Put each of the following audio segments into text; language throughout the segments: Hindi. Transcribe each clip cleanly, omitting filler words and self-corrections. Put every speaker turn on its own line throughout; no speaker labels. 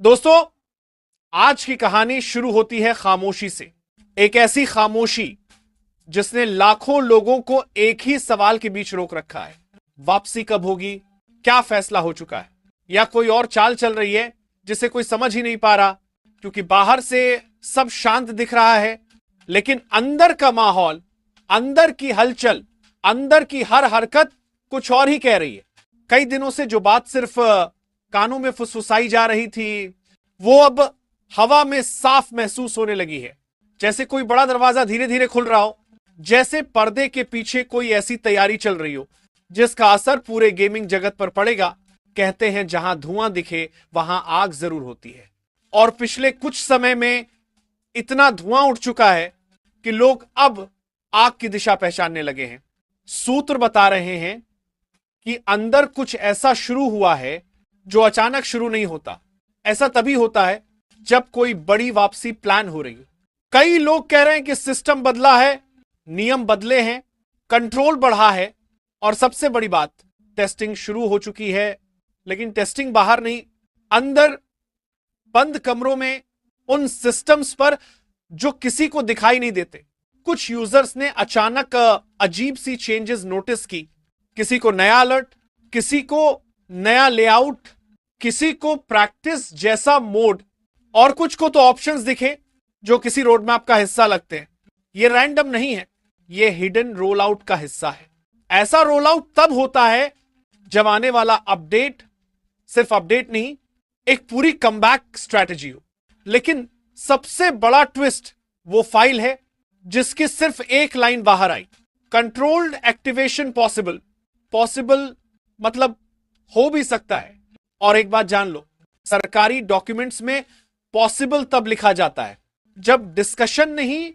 दोस्तों, आज की कहानी शुरू होती है खामोशी से। एक ऐसी खामोशी जिसने लाखों लोगों को एक ही सवाल के बीच रोक रखा है। वापसी कब होगी? क्या फैसला हो चुका है? या कोई और चाल चल रही है जिसे कोई समझ ही नहीं पा रहा? क्योंकि बाहर से सब शांत दिख रहा है, लेकिन अंदर का माहौल, अंदर की हलचल, अंदर की हर हरकत कुछ और ही कह रही है। कई दिनों से जो बात सिर्फ कानों में फुसफुसाई जा रही थी, वो अब हवा में साफ महसूस होने लगी है। जैसे कोई बड़ा दरवाजा धीरे धीरे खुल रहा हो, जैसे पर्दे के पीछे कोई ऐसी तैयारी चल रही हो जिसका असर पूरे गेमिंग जगत पर पड़ेगा। कहते हैं जहां धुआं दिखे वहां आग जरूर होती है। और पिछले कुछ समय में इतना धुआं उठ चुका है कि लोग अब आग की दिशा पहचानने लगे हैं। सूत्र बता रहे हैं कि अंदर कुछ ऐसा शुरू हुआ है जो अचानक शुरू नहीं होता। ऐसा तभी होता है जब कोई बड़ी वापसी प्लान हो रही हो। कई लोग कह रहे हैं कि सिस्टम बदला है, नियम बदले हैं, कंट्रोल बढ़ा है, और सबसे बड़ी बात, टेस्टिंग शुरू हो चुकी है। लेकिन टेस्टिंग बाहर नहीं, अंदर बंद कमरों में, उन सिस्टम्स पर जो किसी को दिखाई नहीं देते। कुछ यूजर्स ने अचानक अजीब सी चेंजेस नोटिस की। किसी को नया अलर्ट, किसी को नया लेआउट, किसी को प्रैक्टिस जैसा मोड, और कुछ को तो ऑप्शंस दिखे जो किसी रोड मैप का हिस्सा लगते हैं। ये रैंडम नहीं है, ये हिडन रोल आउट का हिस्सा है। ऐसा रोल आउट तब होता है जब आने वाला अपडेट सिर्फ अपडेट नहीं, एक पूरी कमबैक स्ट्रैटेजी हो। लेकिन सबसे बड़ा ट्विस्ट वो फाइल है जिसकी सिर्फ एक लाइन बाहर आई, कंट्रोल्ड एक्टिवेशन पॉसिबल। पॉसिबल मतलब हो भी सकता है। और एक बात जान लो, सरकारी डॉक्यूमेंट्स में पॉसिबल तब लिखा जाता है जब डिस्कशन नहीं,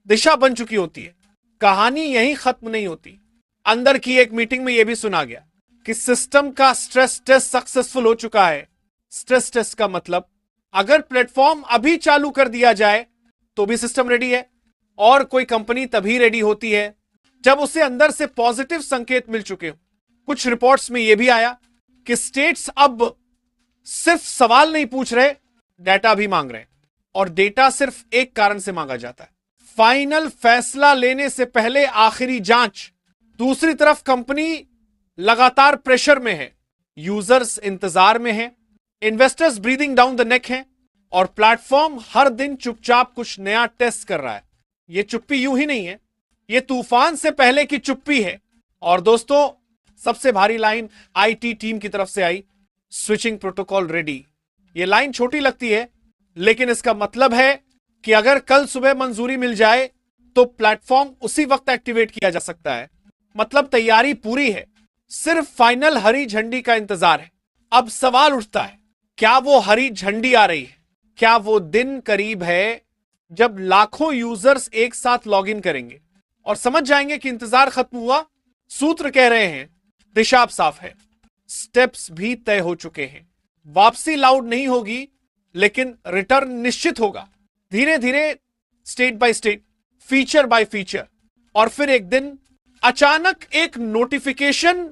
दिशा बन चुकी होती है। कहानी यहीं खत्म नहीं होती। अंदर की एक मीटिंग में यह भी सुना गया कि सिस्टम का स्ट्रेस टेस्ट सक्सेसफुल हो चुका है। स्ट्रेस टेस्ट का मतलब, अगर प्लेटफॉर्म अभी चालू कर दिया जाए तो भी सिस्टम रेडी है। और कोई कंपनी तभी रेडी होती है जब उसे अंदर से पॉजिटिव संकेत मिल चुके हो। कुछ रिपोर्ट्स में यह भी आया कि स्टेट्स अब सिर्फ सवाल नहीं पूछ रहे, डेटा भी मांग रहे हैं। और डेटा सिर्फ एक कारण से मांगा जाता है, फाइनल फैसला लेने से पहले आखिरी जांच। दूसरी तरफ कंपनी लगातार प्रेशर में है, यूजर्स इंतजार में हैं, investors breathing down the neck हैं, और प्लेटफॉर्म हर दिन चुपचाप कुछ नया टेस्ट कर रहा है। यह चुप्पी यूं ही नहीं है, यह तूफान से पहले की चुप्पी है। और दोस्तों, सबसे भारी लाइन आईटी टीम की तरफ से आई, स्विचिंग प्रोटोकॉल रेडी। यह लाइन छोटी लगती है, लेकिन इसका मतलब है कि अगर कल सुबह मंजूरी मिल जाए तो प्लेटफॉर्म उसी वक्त एक्टिवेट किया जा सकता है। मतलब तैयारी पूरी है, सिर्फ फाइनल हरी झंडी का इंतजार है। अब सवाल उठता है, क्या वो हरी झंडी आ रही है? क्या वो दिन करीब है जब लाखों यूजर्स एक साथ लॉगिन करेंगे और समझ जाएंगे कि इंतजार खत्म हुआ? सूत्र कह रहे हैं दिशा अब साफ है, स्टेप्स भी तय हो चुके हैं। वापसी लाउड नहीं होगी, लेकिन रिटर्न निश्चित होगा, धीरे धीरे, state by state, feature bye feature. और फिर एक दिन अचानक एक नोटिफिकेशन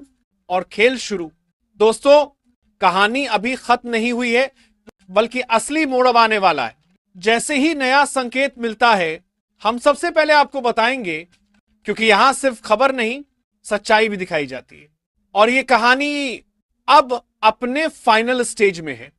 और खेल शुरू। दोस्तों, कहानी अभी खत्म नहीं हुई है, बल्कि असली मोड़ अब आने वाला है। जैसे ही नया संकेत मिलता है, हम सबसे पहले आपको बताएंगे, क्योंकि यहां सिर्फ खबर नहीं, सच्चाई भी दिखाई जाती है। और यह कहानी अब अपने फाइनल स्टेज में है।